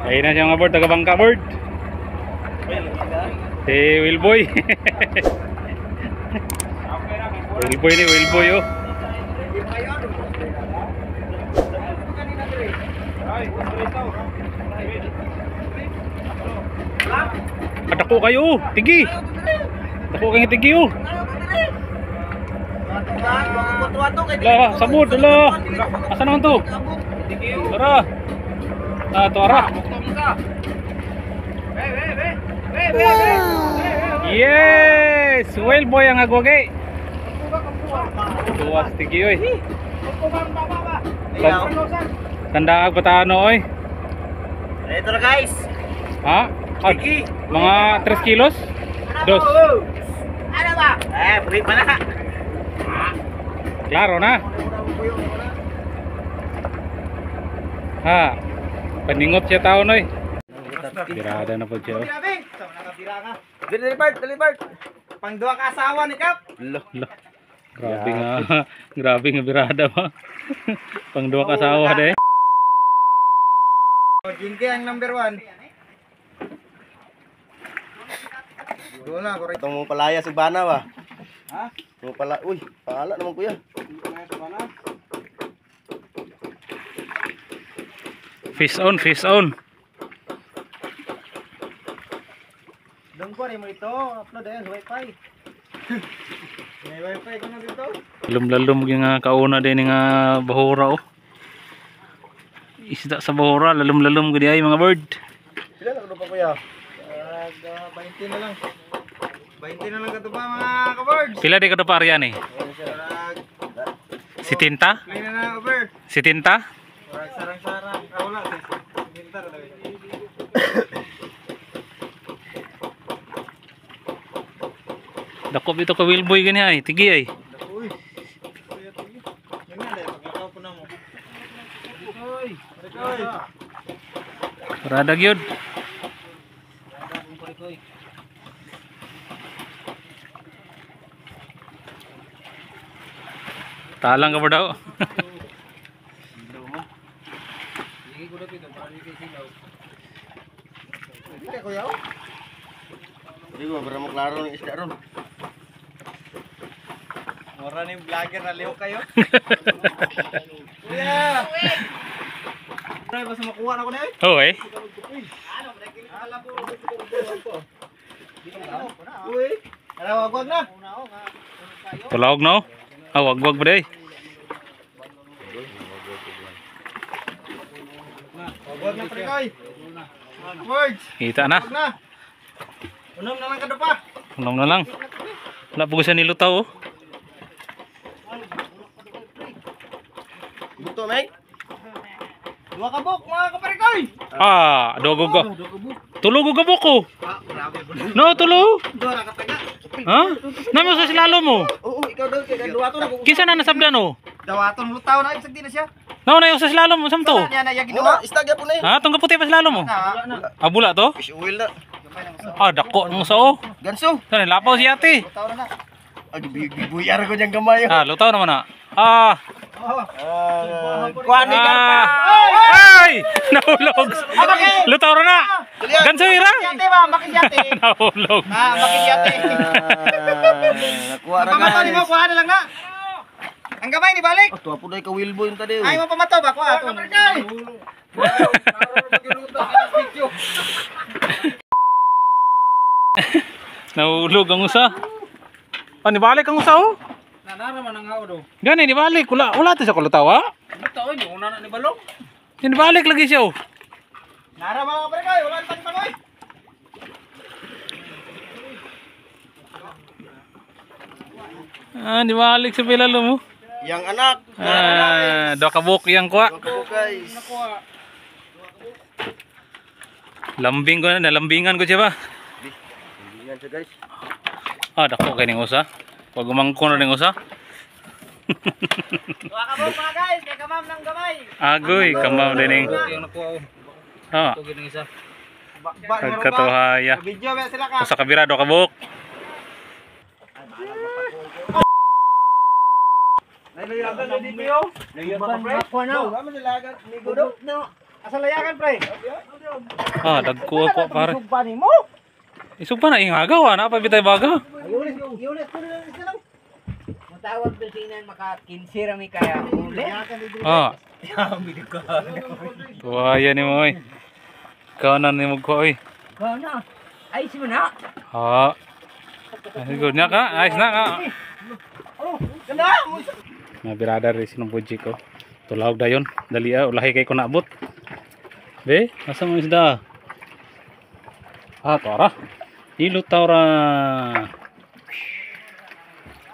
Ayun na siya mga bird, taga-bangka bird. Si Wilboy. Wilboy ni Wilboy oh. Dako kayo, tigi. Dako kayo tigi oh. Lah, sabut dulu. Asa naman to? Tara. Ah, to ara. Yes, Wilboy ang agwagay. Tuwas tigi oy. Tanda agbatano oy. Ito na guys. Ha? Mga 3 kilos? Dos. Ano ba? Pwede pa na. Klaro na. Ha. Paningot siya tao noy. Birada na po siya. Delivered. Pang duwa ka asawa ni Kap. Loh. Grabe nga. Grabe nga birada mo. Pang duwa ka asawa de. Jinky ang number 1. Doon na, correct. Itong mong palaya subana ba? Ha? Mong pala, uy, paala naman kuya. Fish on. Doon ko rin mo ito. Upload ayan, wifi. May wifi ko na dito. Lalum yung kauna din nga bahura oh. Isda sa bahura, lalum gudi ay mga bird. Sila na pa kuya. 20 na lang. 20 na lang ka ba mga ka-birds? Pila di ka pa riyan eh? Si Tinta? Play na na over. Si Tinta? Sarang-sarang. Wala. Tinta na lang. Dakop ito ka Wilboy gani ay, tigi ay. Uy. Yan na, paglakaw po na mo. Uy. Radag yun. Talang ka ba daw? Hindi kuya. Hindi ko, para mo klaro ng isda ron. Mura ni vlogger na liho kayo. Kuya. Ay, basta makuha na ko na eh. Oo eh. Uy. Ala, wag na. Tulawag no? Ah, wag ba day? Wag na pre koy. Words. Kita na. Wag na. Unom na lang kada pa. Unom na lang. Wala po siya nilutaw oh. Buto, may? Dua kabok mga kapare koy. Ah, dogo ko. Tulog ko gabok ko. Ah, grabe po. No, tulog. Dua ra ka taga. Ha? Namo sa silalo mo. Oo, ikaw daw kay duwato na. Kisa na nasabdan oh. Dawaton lutaw na isag di na siya. No, na yung sa silalo mo samto. Yan na ya Ginawa, ginawa. istagya po na yun. Ha, tong kaputi pa silalo mo. Na. Ah, bula to? Fish oil na. Ah, dako ng sao. Ganso. Saan lapaw si ate? Lutaw na. Ay, bibuyar ko dyan kamay. Ah, lutaw naman na. Ah. Kuan ni Ah. Ay! Nahulog. Lutaw ra na. Ganso ira. Yate ba, makisyate. Nahulog. Ah, makisyate. Nakuha na Pamato ni mo, guys. kuha na lang na. Ang gamay ni balik. Oh, tuwa po na ikaw Wilbo yung tadi. Ay mo pamato ba, kuha ato. Nahulog ang usa. Ah, nibalik ang usa oh. Nanara man ang hao do. Gani nibalik. Wala to sa kulutawa. Ito oy, di una na ni balong. Nibalik lagi siya oh. Nara mga pre koy, wala tang tangoy. Ah, nibalik sa pilalo mo. Yang anak. Ah, do kabuk yang kuha. Ako guys. Lambing ko na, nalambingan ko siya ba? Hindi yan siya guys. Ah, dako kay ning usa. Pag umangko na ning usa. Kuha ka mo mga guys, kay kamam ng gamay. Agoy, kamaw din ning. Yung nakuha ko. Ah, Ito gining isa. kagkatuhaya. Video ba sila ka? Sa kabira do kabuk. Nailayagan na dito yo. Nailayagan na. Kuha na. Wala man nilayagan ni Gudo. Asa layakan, pre? Ah, dagko ako pare. Sugpa ni mo. Isog pa na ingagaw na pa bitay baga. Yulis ko na lang. Matawag pesinan maka 15 rami kaya uli. Ah. Tuwaya ni mo oy. Kanan ni mo ko oy. Kana. Ay si mana. Ha. Siguro nya ka, ayos na ka. Oh, ganda. Mga birada rin sinong budget ko. Tulawag dayon. Dali ulahi kay ko naabot. Be, asa mo isda? Ah, tora. Ilot tora.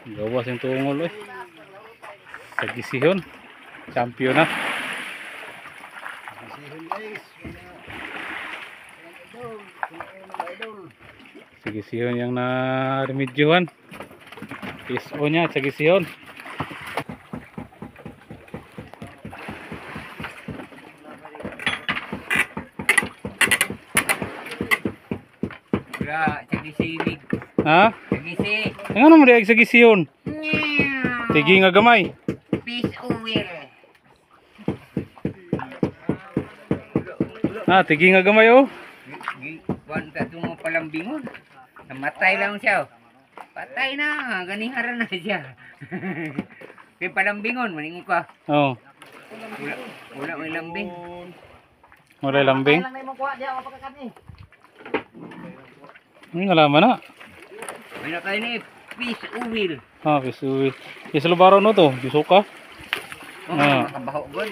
Gawas yung tungol eh. Tagisihon. Champion na. Tagisihon yang na remedyohan. PSO nya, tagisihon. Gra, cagisinig. Ha? Cagisi. Ano mo di sa gisihon? Tigi nga gamay. Peace oil. Ah, tigi nga gamay oh. Wan ka tumo palambingon. Namatay lang siya. Patay na, ganiharan na siya. Kay palambingon, maningon ka. Oh. Wala may lambing. Wala lambing. Lang na imong kuha diya ako pagkakat ni. Ang alaman na. May nakain ni peace oil. Ah, kisuwi. Kisalubaro no to, bisuka. Oh, nakabaho god.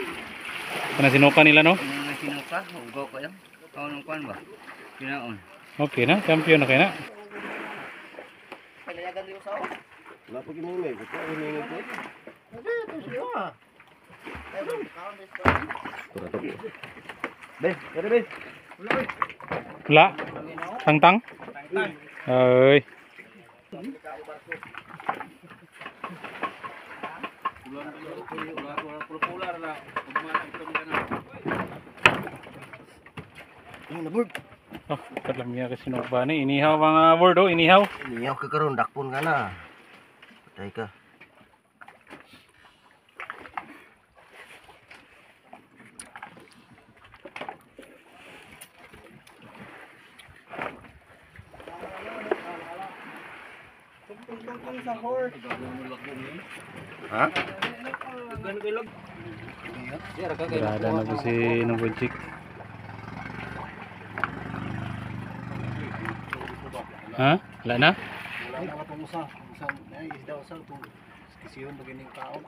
Kana sinuka nila no? Mga sinuka, ugaw ko yan. Kau nung kuan ba? Kinaon. Okay na, champion na kaya na. Palayagan diyo sa ako. Wala pa kinulay. Ito ang hiningin ko. Ito siya. Be, kaya be. Wala. Tang-tang. Ay. Ang nabog. Oh, kalamya kasi sinugba ni. Inihaw mga word oh, inihaw. Niyaw ka karon dakpon ka na. Patay ka. Tungtong sa horse. Ha? Birada na po si Nobojik. Ha? Wala na? Ay, wala pang usa. Ay, isda usa to. Kisiyon magining kaon.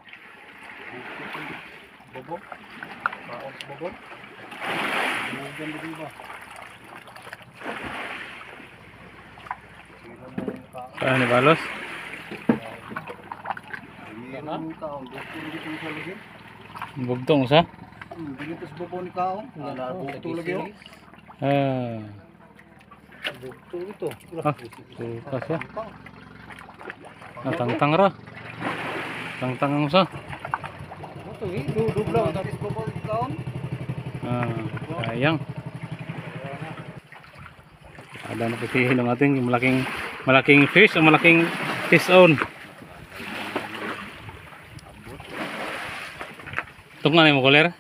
Bobo. Kaon sa bobo. Diyan di ba? Ano ni Balos? Ang kaon, dito sa lagi. Bugtong sa? Dito sa bobo ni kaon. Wala bugto lagi. Ah. Bugto ito. Ah, suka siya. Ah, tang-tang ra. Tang-tang ang usa. Ito eh, dubla tapos bobo ni kaon. Ah, sayang. Ada na po si ng ating malaking fish o malaking fish on. Tungan mo koler.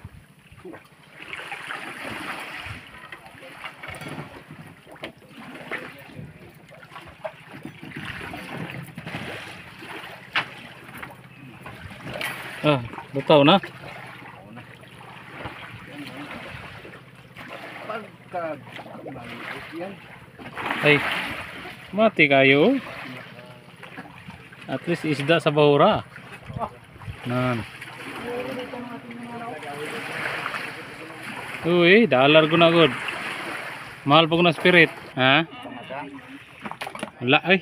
Ah, butaw na. Pagka balik yan. Ay, mati kayo. At least isda sa bahura. Nan. Uy, dollar ko na good. Mahal pa ko na spirit. Ha? Wala ay.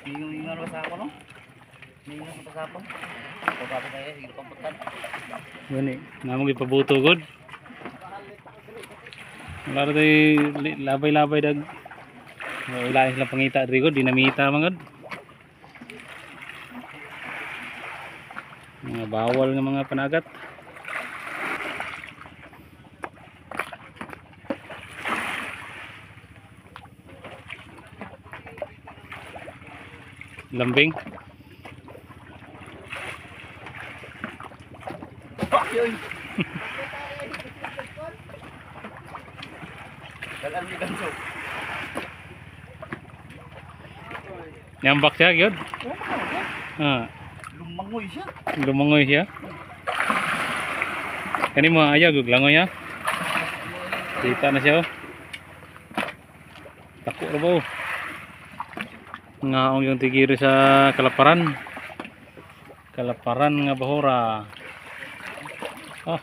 Ningon ba sa ako no? Ningon sa pasapon. Pagkapo kaya sige pamputan. Gani, namang ipabuto good. Wala na tayo labay-labay dag. Wala sila pangita diri good, dinamita man good. Mga bawal ng mga panagat. Lambing. Dagan mi ganso. Nyambak siya, gyud. Ah, Lumangoy siya. lumangoy siya. Kani mo ayaw gug langoy ha. Kita na siya oh. Tako ra ba oh. Ngaong yung tigiri sa kalaparan. Kalaparan nga bahura. Oh.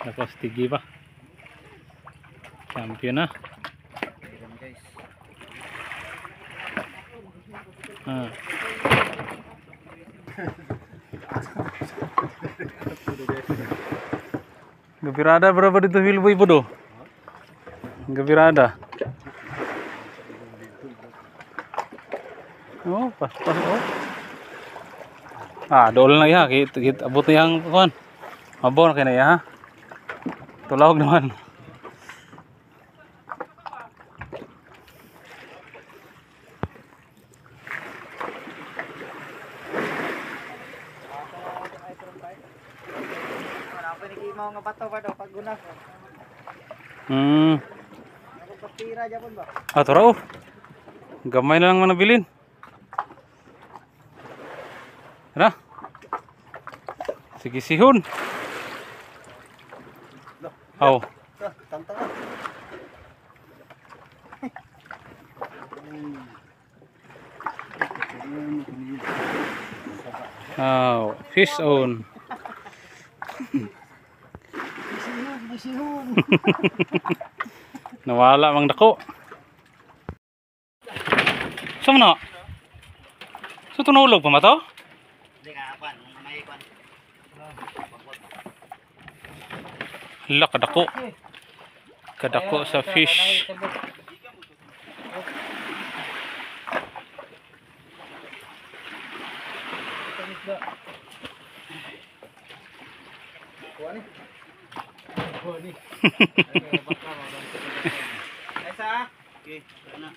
Tapos tigi pa. Champion na. Ah. Gabirada berapa dito Wilboy bodo? Gabirada. Oh, pas oh. Ah, dol na ya, kita abot na yang kuan. Mabor kay na ya ha. Tulawag naman. Wala pa nikimaw nga bato pa daw pag gunas. Ako pastira japon ba? Ah, tara oh. Gamay na lang manabilin. Tara. Sige sihon. Oh. Tanta. Oh, fish on. Bisihon. Nawala mang dako. Saan na? Saan tunulog pa mato? Di ka kwan, may kwan. Hala, kadako. Kadako sa fish. Ay sa. Okay, sana.